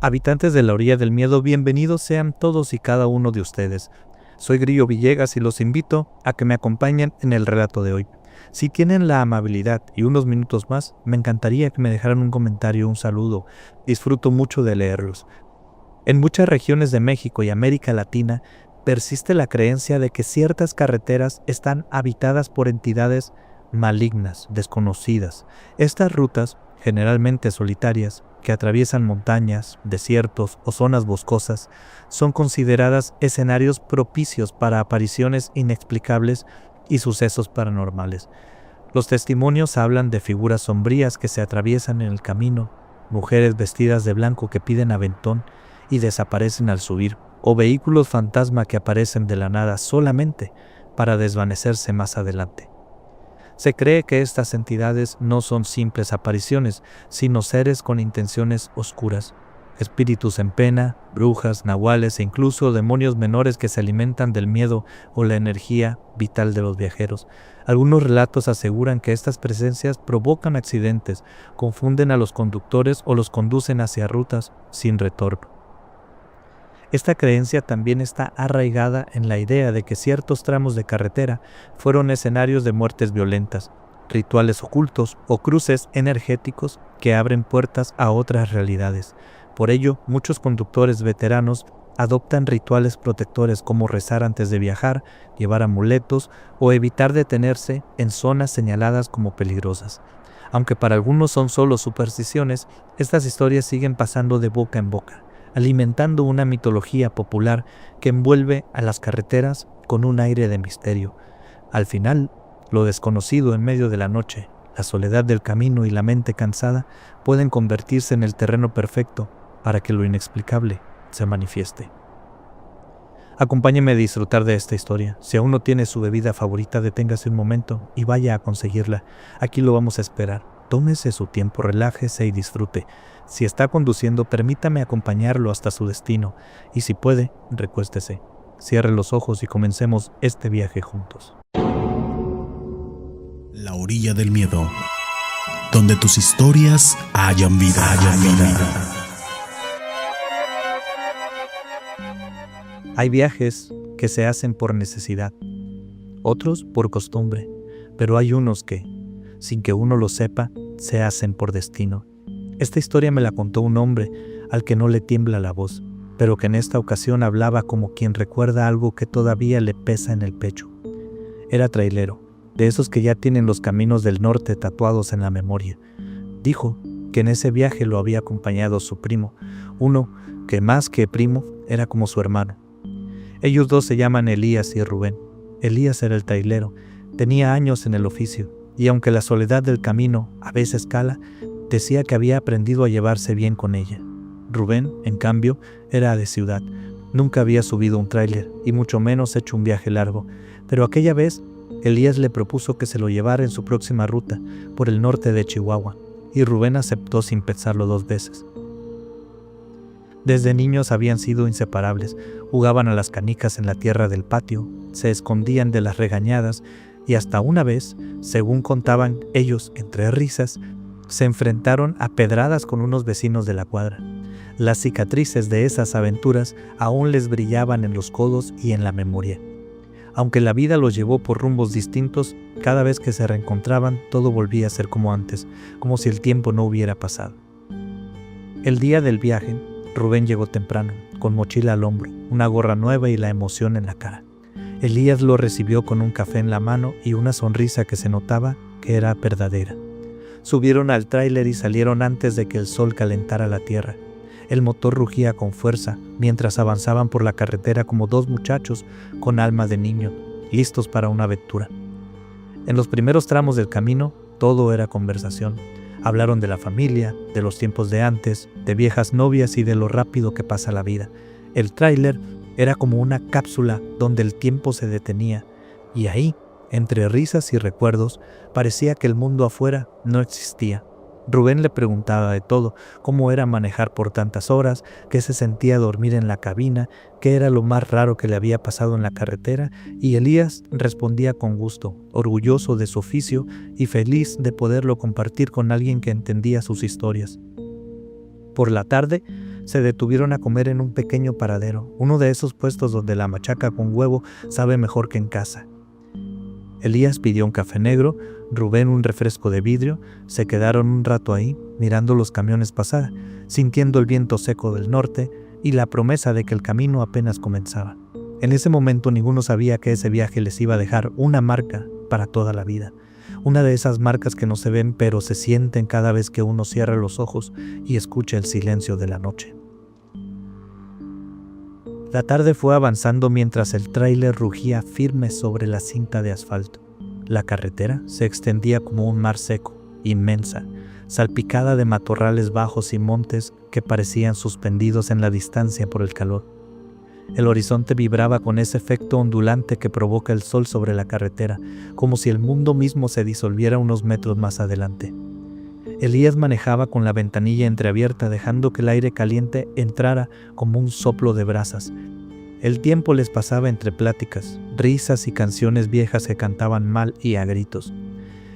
Habitantes de la orilla del miedo, bienvenidos sean todos y cada uno de ustedes. Soy Grillo Villegas y los invito a que me acompañen en el relato de hoy. Si tienen la amabilidad y unos minutos más, me encantaría que me dejaran un comentario, un saludo. Disfruto mucho de leerlos. En muchas regiones de México y América Latina persiste la creencia de que ciertas carreteras están habitadas por entidades malignas, desconocidas. Estas rutas, generalmente solitarias, que atraviesan montañas, desiertos o zonas boscosas, son consideradas escenarios propicios para apariciones inexplicables y sucesos paranormales. Los testimonios hablan de figuras sombrías que se atraviesan en el camino, mujeres vestidas de blanco que piden aventón y desaparecen al subir, o vehículos fantasma que aparecen de la nada solamente para desvanecerse más adelante. Se cree que estas entidades no son simples apariciones, sino seres con intenciones oscuras, espíritus en pena, brujas, nahuales e incluso demonios menores que se alimentan del miedo o la energía vital de los viajeros. Algunos relatos aseguran que estas presencias provocan accidentes, confunden a los conductores o los conducen hacia rutas sin retorno. Esta creencia también está arraigada en la idea de que ciertos tramos de carretera fueron escenarios de muertes violentas, rituales ocultos o cruces energéticos que abren puertas a otras realidades. Por ello, muchos conductores veteranos adoptan rituales protectores como rezar antes de viajar, llevar amuletos o evitar detenerse en zonas señaladas como peligrosas. Aunque para algunos son solo supersticiones, estas historias siguen pasando de boca en boca, alimentando una mitología popular que envuelve a las carreteras con un aire de misterio. Al final, lo desconocido en medio de la noche, la soledad del camino y la mente cansada pueden convertirse en el terreno perfecto para que lo inexplicable se manifieste. Acompáñeme a disfrutar de esta historia. Si aún no tiene su bebida favorita, deténgase un momento y vaya a conseguirla. Aquí lo vamos a esperar. Tómese su tiempo, relájese y disfrute. Si está conduciendo, permítame acompañarlo hasta su destino. Y si puede, recuéstese. Cierre los ojos y comencemos este viaje juntos. La orilla del miedo, donde tus historias hayan vida. Hay viajes que se hacen por necesidad, otros por costumbre, pero hay unos que, sin que uno lo sepa, se hacen por destino. Esta historia me la contó un hombre al que no le tiembla la voz, pero que en esta ocasión hablaba como quien recuerda algo que todavía le pesa en el pecho. Era trailero, de esos que ya tienen los caminos del norte tatuados en la memoria. Dijo que en ese viaje lo había acompañado su primo, uno que más que primo era como su hermano. Ellos dos se llaman Elías y Rubén. Elías era el trailero, tenía años en el oficio, y aunque la soledad del camino a veces cala, decía que había aprendido a llevarse bien con ella. Rubén, en cambio, era de ciudad. Nunca había subido un tráiler, y mucho menos hecho un viaje largo, pero aquella vez Elías le propuso que se lo llevara en su próxima ruta, por el norte de Chihuahua, y Rubén aceptó sin pensarlo dos veces. Desde niños habían sido inseparables, jugaban a las canicas en la tierra del patio, se escondían de las regañadas, y hasta una vez, según contaban ellos entre risas, se enfrentaron a pedradas con unos vecinos de la cuadra. Las cicatrices de esas aventuras aún les brillaban en los codos y en la memoria. Aunque la vida los llevó por rumbos distintos, cada vez que se reencontraban todo volvía a ser como antes, como si el tiempo no hubiera pasado. El día del viaje, Rubén llegó temprano, con mochila al hombro, una gorra nueva y la emoción en la cara. Elías lo recibió con un café en la mano y una sonrisa que se notaba que era verdadera. Subieron al tráiler y salieron antes de que el sol calentara la tierra. El motor rugía con fuerza mientras avanzaban por la carretera como dos muchachos con alma de niño, listos para una aventura. En los primeros tramos del camino, todo era conversación. Hablaron de la familia, de los tiempos de antes, de viejas novias y de lo rápido que pasa la vida. El tráiler era como una cápsula donde el tiempo se detenía, y ahí, entre risas y recuerdos, parecía que el mundo afuera no existía. Rubén le preguntaba de todo, cómo era manejar por tantas horas, qué se sentía dormir en la cabina, qué era lo más raro que le había pasado en la carretera, y Elías respondía con gusto, orgulloso de su oficio y feliz de poderlo compartir con alguien que entendía sus historias. Por la tarde, se detuvieron a comer en un pequeño paradero, uno de esos puestos donde la machaca con huevo sabe mejor que en casa. Elías pidió un café negro, Rubén un refresco de vidrio. Se quedaron un rato ahí, mirando los camiones pasar, sintiendo el viento seco del norte y la promesa de que el camino apenas comenzaba. En ese momento ninguno sabía que ese viaje les iba a dejar una marca para toda la vida. Una de esas marcas que no se ven pero se sienten cada vez que uno cierra los ojos y escucha el silencio de la noche. La tarde fue avanzando mientras el tráiler rugía firme sobre la cinta de asfalto. La carretera se extendía como un mar seco, inmensa, salpicada de matorrales bajos y montes que parecían suspendidos en la distancia por el calor. El horizonte vibraba con ese efecto ondulante que provoca el sol sobre la carretera, como si el mundo mismo se disolviera unos metros más adelante. Elías manejaba con la ventanilla entreabierta, dejando que el aire caliente entrara como un soplo de brasas. El tiempo les pasaba entre pláticas, risas y canciones viejas que cantaban mal y a gritos.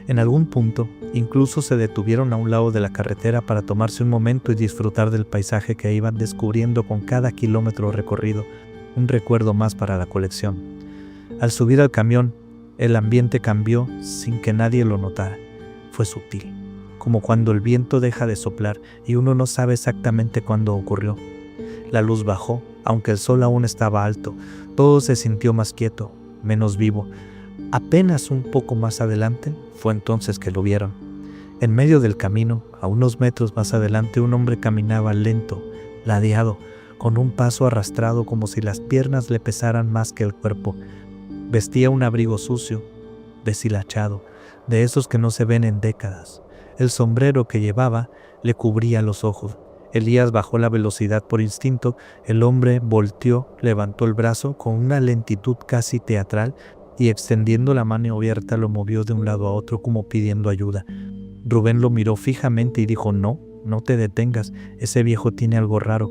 En algún punto, incluso se detuvieron a un lado de la carretera para tomarse un momento y disfrutar del paisaje que iban descubriendo con cada kilómetro recorrido, un recuerdo más para la colección. Al subir al camión, el ambiente cambió sin que nadie lo notara. Fue sutil, como cuando el viento deja de soplar y uno no sabe exactamente cuándo ocurrió. La luz bajó, aunque el sol aún estaba alto. Todo se sintió más quieto, menos vivo. Apenas un poco más adelante, fue entonces que lo vieron. En medio del camino, a unos metros más adelante, un hombre caminaba lento, ladeado, con un paso arrastrado como si las piernas le pesaran más que el cuerpo. Vestía un abrigo sucio, deshilachado, de esos que no se ven en décadas. El sombrero que llevaba le cubría los ojos. Elías bajó la velocidad por instinto. El hombre volteó, levantó el brazo con una lentitud casi teatral y extendiendo la mano abierta lo movió de un lado a otro como pidiendo ayuda. Rubén lo miró fijamente y dijo: no te detengas, ese viejo tiene algo raro.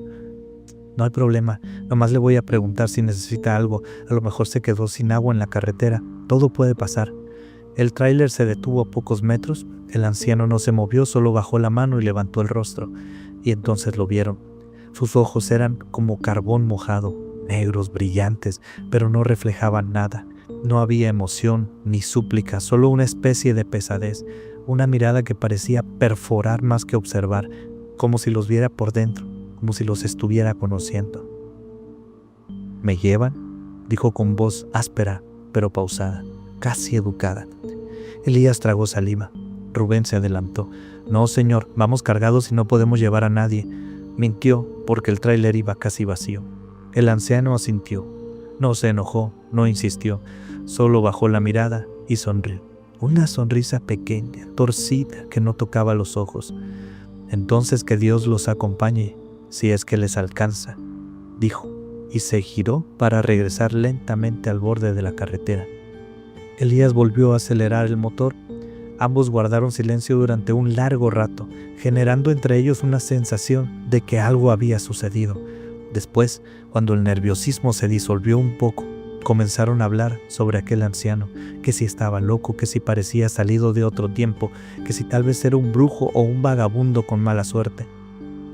No hay problema, nomás le voy a preguntar si necesita algo, a lo mejor se quedó sin agua en la carretera, todo puede pasar. El tráiler se detuvo a pocos metros, el anciano no se movió, solo bajó la mano y levantó el rostro, y entonces lo vieron. Sus ojos eran como carbón mojado, negros, brillantes, pero no reflejaban nada. No había emoción ni súplica, solo una especie de pesadez, una mirada que parecía perforar más que observar, como si los viera por dentro, como si los estuviera conociendo. ¿Me llevan?, dijo con voz áspera, pero pausada, casi educada. Elías tragó saliva. Rubén se adelantó. No, señor, vamos cargados y no podemos llevar a nadie. Mintió, porque el tráiler iba casi vacío. El anciano asintió. No se enojó, no insistió, solo bajó la mirada y sonrió. Una sonrisa pequeña, torcida, que no tocaba los ojos. Entonces que Dios los acompañe, si es que les alcanza, dijo, y se giró para regresar lentamente al borde de la carretera. Elías volvió a acelerar el motor. Ambos guardaron silencio durante un largo rato, generando entre ellos una sensación de que algo había sucedido. Después, cuando el nerviosismo se disolvió un poco, comenzaron a hablar sobre aquel anciano, que si estaba loco, que si parecía salido de otro tiempo, que si tal vez era un brujo o un vagabundo con mala suerte.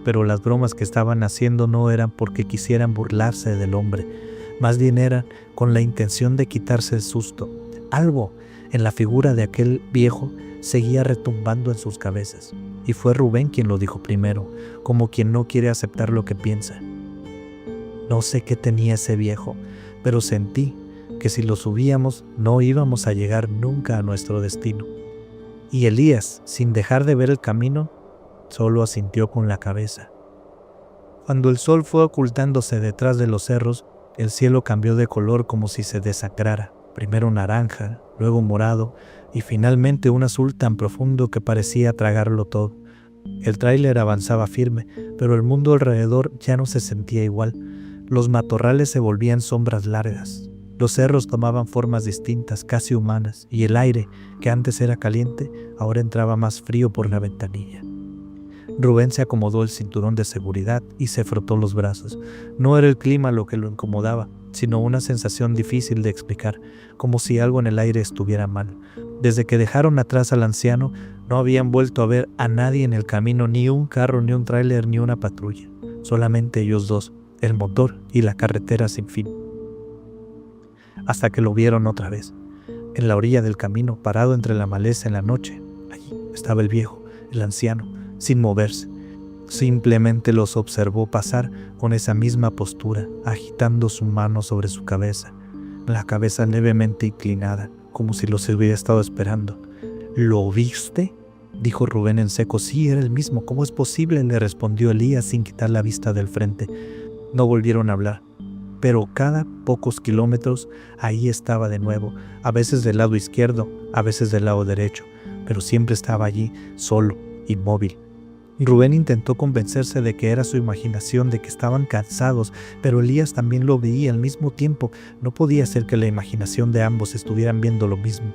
Pero las bromas que estaban haciendo no eran porque quisieran burlarse del hombre, más bien eran con la intención de quitarse el susto. Algo en la figura de aquel viejo seguía retumbando en sus cabezas, y fue Rubén quien lo dijo primero, como quien no quiere aceptar lo que piensa. No sé qué tenía ese viejo, pero sentí que si lo subíamos no íbamos a llegar nunca a nuestro destino. Y Elías, sin dejar de ver el camino, solo asintió con la cabeza. Cuando el sol fue ocultándose detrás de los cerros, el cielo cambió de color como si se desangrara. Primero naranja, luego morado y finalmente un azul tan profundo que parecía tragarlo todo. El tráiler avanzaba firme, pero el mundo alrededor ya no se sentía igual. Los matorrales se volvían sombras largas. Los cerros tomaban formas distintas, casi humanas, y el aire, que antes era caliente, ahora entraba más frío por la ventanilla. Rubén se acomodó el cinturón de seguridad y se frotó los brazos. No era el clima lo que lo incomodaba, sino una sensación difícil de explicar, como si algo en el aire estuviera mal. Desde que dejaron atrás al anciano, no habían vuelto a ver a nadie en el camino, ni un carro, ni un tráiler, ni una patrulla. Solamente ellos dos, el motor y la carretera sin fin. Hasta que lo vieron otra vez, en la orilla del camino, parado entre la maleza en la noche. Allí estaba el viejo, el anciano, sin moverse. Simplemente los observó pasar con esa misma postura, agitando su mano sobre su cabeza, la cabeza levemente inclinada, como si los hubiera estado esperando. ¿Lo viste?, dijo Rubén en seco. Sí, era el mismo. ¿Cómo es posible?, le respondió Elías sin quitar la vista del frente. No volvieron a hablar, pero cada pocos kilómetros ahí estaba de nuevo, a veces del lado izquierdo, a veces del lado derecho, pero siempre estaba allí, solo, inmóvil. Rubén intentó convencerse de que era su imaginación, de que estaban cansados, pero Elías también lo veía al mismo tiempo. No podía ser que la imaginación de ambos estuvieran viendo lo mismo.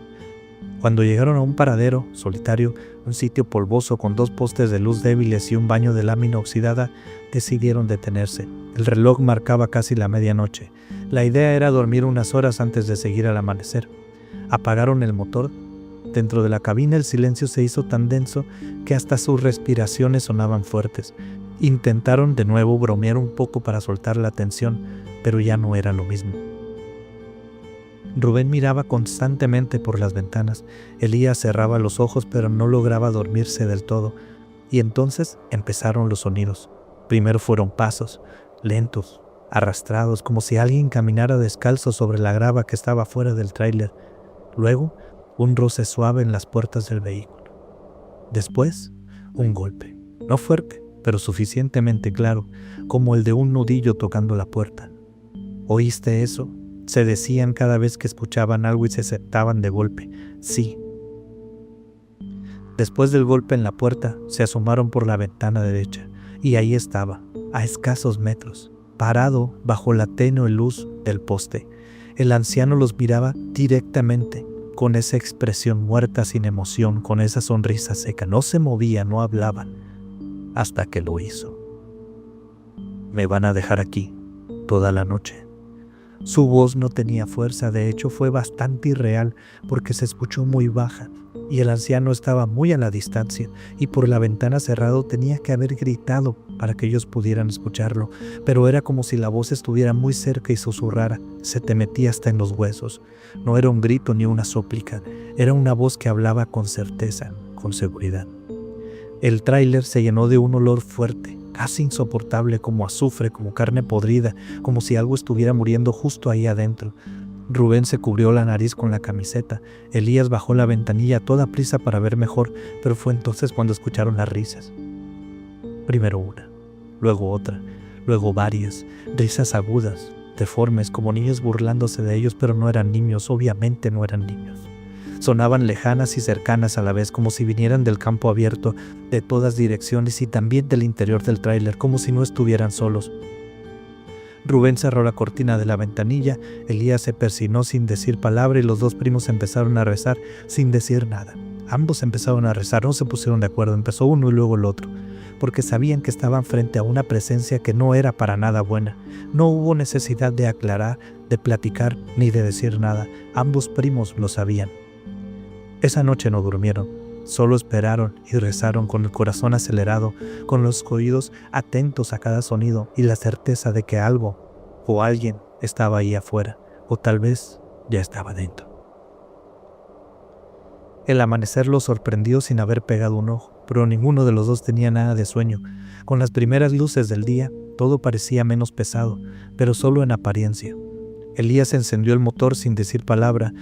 Cuando llegaron a un paradero solitario, un sitio polvoso con 2 postes de luz débiles y un baño de lámina oxidada, decidieron detenerse. El reloj marcaba casi la medianoche. La idea era dormir unas horas antes de seguir al amanecer. Apagaron el motor. Dentro de la cabina el silencio se hizo tan denso que hasta sus respiraciones sonaban fuertes. Intentaron de nuevo bromear un poco para soltar la tensión, pero ya no era lo mismo. Rubén miraba constantemente por las ventanas. Elías cerraba los ojos, pero no lograba dormirse del todo. Y entonces empezaron los sonidos. Primero fueron pasos, lentos, arrastrados, como si alguien caminara descalzo sobre la grava que estaba fuera del tráiler. Luego, un roce suave en las puertas del vehículo. Después, un golpe. No fuerte, pero suficientemente claro, como el de un nudillo tocando la puerta. ¿Oíste eso?, se decían cada vez que escuchaban algo y se sentaban de golpe. Sí. Después del golpe en la puerta, se asomaron por la ventana derecha, y ahí estaba, a escasos metros, parado bajo la tenue luz del poste. El anciano los miraba directamente, con esa expresión muerta sin emoción, con esa sonrisa seca. No se movía, no hablaba, hasta que lo hizo. «Me van a dejar aquí toda la noche». Su voz no tenía fuerza, de hecho fue bastante irreal porque se escuchó muy baja y el anciano estaba muy a la distancia y por la ventana cerrada tenía que haber gritado para que ellos pudieran escucharlo, pero era como si la voz estuviera muy cerca y susurrara, se te metía hasta en los huesos. No era un grito ni una súplica, era una voz que hablaba con certeza, con seguridad. El tráiler se llenó de un olor fuerte, casi insoportable, como azufre, como carne podrida, como si algo estuviera muriendo justo ahí adentro. Rubén se cubrió la nariz con la camiseta. Elías bajó la ventanilla a toda prisa para ver mejor, pero fue entonces cuando escucharon las risas. Primero una, luego otra, luego varias, risas agudas, deformes, como niños burlándose de ellos, pero no eran niños, obviamente no eran niños. Sonaban lejanas y cercanas a la vez, como si vinieran del campo abierto, de todas direcciones y también del interior del tráiler, como si no estuvieran solos. Rubén cerró la cortina de la ventanilla, Elías se persinó sin decir palabra y los 2 primos empezaron a rezar sin decir nada. Ambos empezaron a rezar, no se pusieron de acuerdo, empezó uno y luego el otro, porque sabían que estaban frente a una presencia que no era para nada buena. No hubo necesidad de aclarar, de platicar, ni de decir nada. Ambos primos lo sabían. Esa noche no durmieron, solo esperaron y rezaron con el corazón acelerado, con los oídos atentos a cada sonido y la certeza de que algo o alguien estaba ahí afuera, o tal vez ya estaba dentro. El amanecer los sorprendió sin haber pegado un ojo, pero ninguno de los dos tenía nada de sueño. Con las primeras luces del día, todo parecía menos pesado, pero solo en apariencia. Elías encendió el motor sin decir palabra.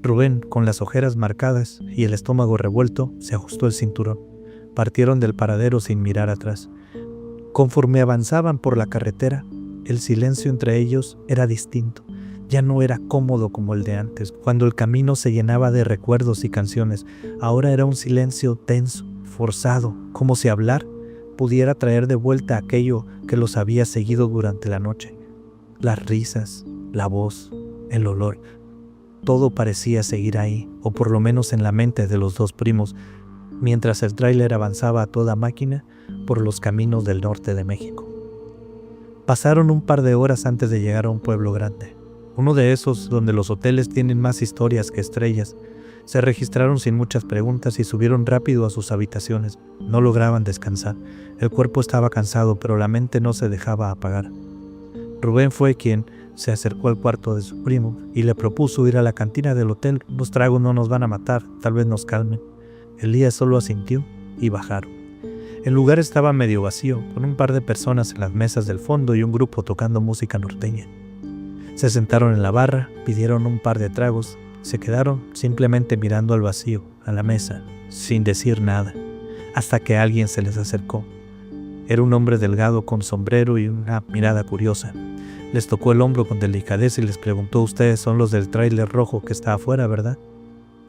Rubén, con las ojeras marcadas y el estómago revuelto, se ajustó el cinturón. Partieron del paradero sin mirar atrás. Conforme avanzaban por la carretera, el silencio entre ellos era distinto. Ya no era cómodo como el de antes, cuando el camino se llenaba de recuerdos y canciones. Ahora era un silencio tenso, forzado, como si hablar pudiera traer de vuelta aquello que los había seguido durante la noche. Las risas, la voz, el olor. Todo parecía seguir ahí, o por lo menos en la mente de los 2 primos, mientras el tráiler avanzaba a toda máquina por los caminos del norte de México. Pasaron un par de horas antes de llegar a un pueblo grande, uno de esos donde los hoteles tienen más historias que estrellas. Se registraron sin muchas preguntas y subieron rápido a sus habitaciones. No lograban descansar. El cuerpo estaba cansado, pero la mente no se dejaba apagar. Rubén fue quien se acercó al cuarto de su primo y le propuso ir a la cantina del hotel. Los tragos no nos van a matar, tal vez nos calmen. Elías solo asintió y bajaron. El lugar estaba medio vacío, con un par de personas en las mesas del fondo y un grupo tocando música norteña. Se sentaron en la barra, pidieron un par de tragos. Se quedaron simplemente mirando al vacío, a la mesa, sin decir nada, hasta que alguien se les acercó. Era un hombre delgado con sombrero y una mirada curiosa. Les tocó el hombro con delicadeza y les preguntó: «Ustedes son los del tráiler rojo que está afuera, ¿verdad?».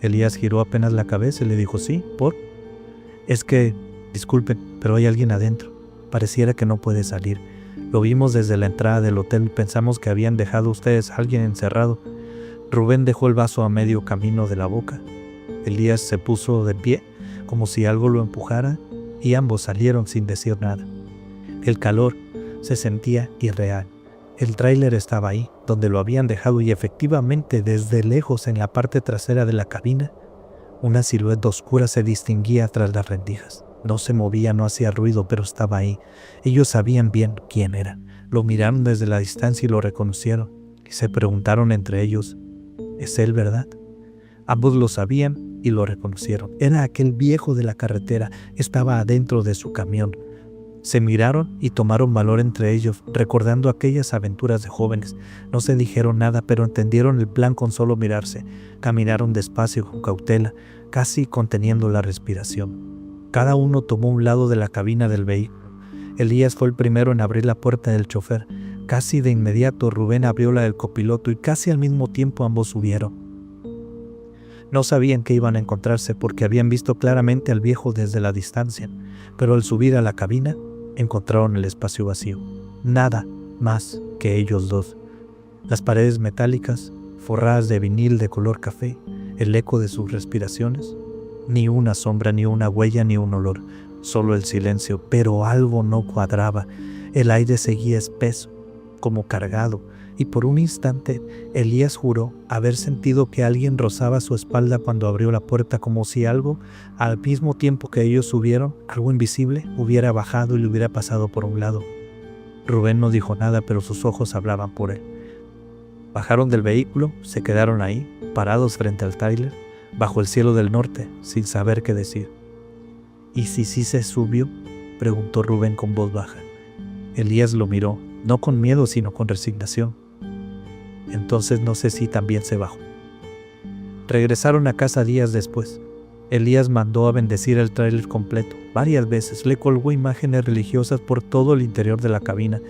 Elías giró apenas la cabeza y le dijo: «Sí, ¿por?». «Es que, disculpen, pero hay alguien adentro. Pareciera que no puede salir. Lo vimos desde la entrada del hotel y pensamos que habían dejado ustedes a alguien encerrado». Rubén dejó el vaso a medio camino de la boca. Elías se puso de pie, como si algo lo empujara, y ambos salieron sin decir nada. El calor se sentía irreal. El tráiler estaba ahí, donde lo habían dejado, y efectivamente, desde lejos en la parte trasera de la cabina, una silueta oscura se distinguía tras las rendijas. No se movía, no hacía ruido, pero estaba ahí. Ellos sabían bien quién era. Lo miraron desde la distancia y lo reconocieron, y se preguntaron entre ellos: «¿Es él, verdad?». Ambos lo sabían y lo reconocieron. Era aquel viejo de la carretera. Estaba adentro de su camión. Se miraron y tomaron valor entre ellos, recordando aquellas aventuras de jóvenes. No se dijeron nada, pero entendieron el plan con solo mirarse. Caminaron despacio, con cautela, casi conteniendo la respiración. Cada uno tomó un lado de la cabina del vehículo. Elías fue el primero en abrir la puerta del chofer. Casi de inmediato Rubén abrió la del copiloto y casi al mismo tiempo ambos subieron. No sabían qué iban a encontrarse porque habían visto claramente al viejo desde la distancia, pero al subir a la cabina encontraron el espacio vacío. Nada más que ellos dos. Las paredes metálicas, forradas de vinil de color café, el eco de sus respiraciones. Ni una sombra, ni una huella, ni un olor. Solo el silencio, pero algo no cuadraba. El aire seguía espeso, como cargado, y por un instante Elías juró haber sentido que alguien rozaba su espalda cuando abrió la puerta, como si algo, al mismo tiempo que ellos subieron, algo invisible, hubiera bajado y le hubiera pasado por un lado. Rubén no dijo nada, pero sus ojos hablaban por él. Bajaron del vehículo, se quedaron ahí, parados frente al tráiler, bajo el cielo del norte, sin saber qué decir. «¿Y si sí se subió?», preguntó Rubén con voz baja. Elías lo miró, no con miedo, sino con resignación. «Entonces no sé si también se bajó». Regresaron a casa días después. Elías mandó a bendecir el tráiler completo. Varias veces le colgó imágenes religiosas por todo el interior de la cabina.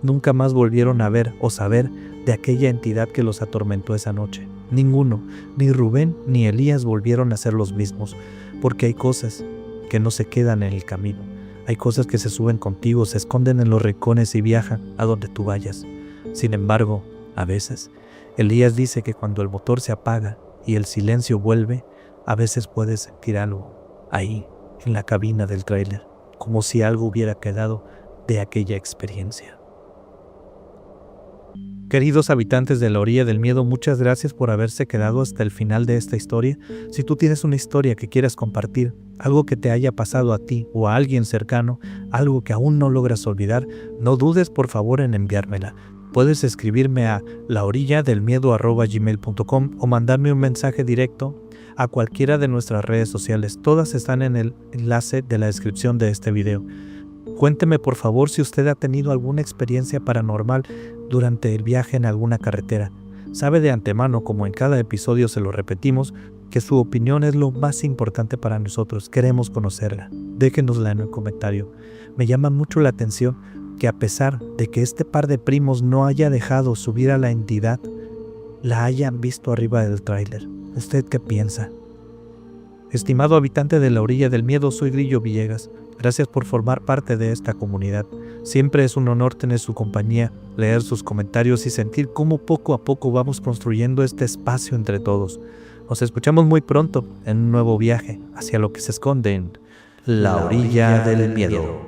Nunca más volvieron a ver o saber de aquella entidad que los atormentó esa noche. Ninguno, ni Rubén ni Elías, volvieron a ser los mismos, porque hay cosas que no se quedan en el camino. Hay cosas que se suben contigo, se esconden en los rincones y viajan a donde tú vayas. Sin embargo, a veces, Elías dice que cuando el motor se apaga y el silencio vuelve, a veces puedes sentir algo ahí, en la cabina del tráiler, como si algo hubiera quedado de aquella experiencia. Queridos habitantes de la orilla del miedo, muchas gracias por haberse quedado hasta el final de esta historia. Si tú tienes una historia que quieras compartir, algo que te haya pasado a ti o a alguien cercano, algo que aún no logras olvidar, no dudes por favor en enviármela. Puedes escribirme a laorilladelmiedo@gmail.com o mandarme un mensaje directo a cualquiera de nuestras redes sociales. Todas están en el enlace de la descripción de este video. Cuénteme por favor si usted ha tenido alguna experiencia paranormal durante el viaje en alguna carretera. Sabe de antemano, como en cada episodio se lo repetimos, que su opinión es lo más importante para nosotros. Queremos conocerla. Déjenosla en un comentario. Me llama mucho la atención que a pesar de que este par de primos no haya dejado subir a la entidad, la hayan visto arriba del tráiler. ¿Usted qué piensa? Estimado habitante de la orilla del miedo, soy Grillo Villegas. Gracias por formar parte de esta comunidad. Siempre es un honor tener su compañía, leer sus comentarios y sentir cómo poco a poco vamos construyendo este espacio entre todos. Nos escuchamos muy pronto en un nuevo viaje hacia lo que se esconde en la orilla del miedo.